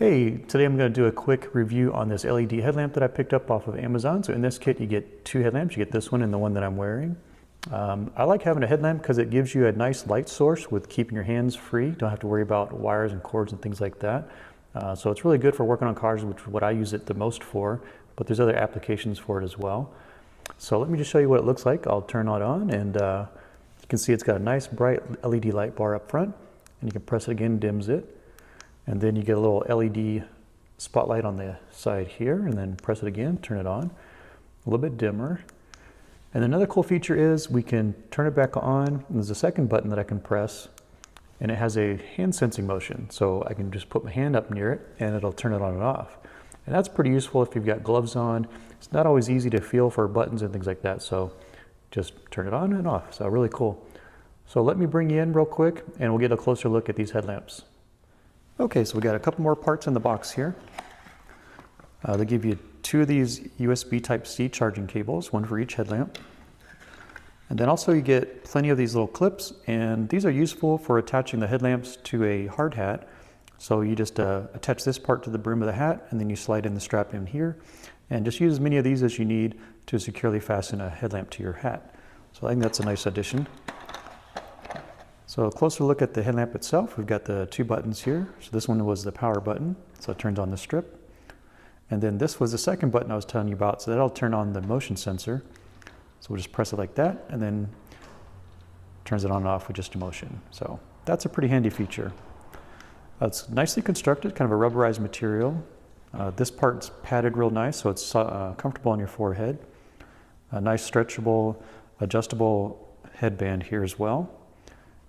Hey, today I'm going to do a quick review on this LED headlamp that I picked up off of Amazon. So in this kit you get two headlamps. You get this one and the one that I'm wearing. I like having a headlamp because it gives you a nice light source with keeping your hands free. Don't have to worry about wires and cords and things like that. So it's really good for working on cars, which is what I use it the most for, but there's other applications for it as well. So let me just show you what it looks like. I'll turn it on and you can see it's got a nice bright LED light bar up front, and you can press it again, dims it. And then you get a little LED spotlight on the side here, and then press it again, turn it on, a little bit dimmer. And another cool feature is we can turn it back on, and there's a second button that I can press, and it has a hand sensing motion. So I can just put my hand up near it and it'll turn it on and off. And that's pretty useful if you've got gloves on. It's not always easy to feel for buttons and things like that, so just turn it on and off. So really cool. So let me bring you in real quick and we'll get a closer look at these headlamps. Okay, so we got a couple more parts in the box here. They give you two of these USB Type-C charging cables, one for each headlamp. And then also you get plenty of these little clips, and these are useful for attaching the headlamps to a hard hat. So you just attach this part to the brim of the hat, and then you slide in the strap in here, and just use as many of these as you need to securely fasten a headlamp to your hat. So I think that's a nice addition. So a closer look at the headlamp itself. We've got the two buttons here. So this one was the power button, so it turns on the strip. And then this was the second button I was telling you about, so that'll turn on the motion sensor. So we'll just press it like that, and then turns it on and off with just a motion. So that's a pretty handy feature. It's nicely constructed, kind of a rubberized material. This part's padded real nice, so it's comfortable on your forehead. A nice stretchable, adjustable headband here as well.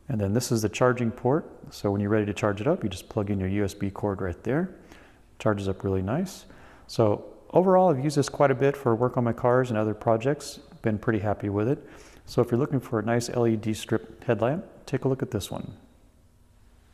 And then this is the charging port. So when you're ready to charge it up, you just plug in your USB cord right there. Charges up really nice. So overall, I've used this quite a bit for work on my cars and other projects. Been pretty happy with it. So if you're looking for a nice LED strip headlamp, take a look at this one.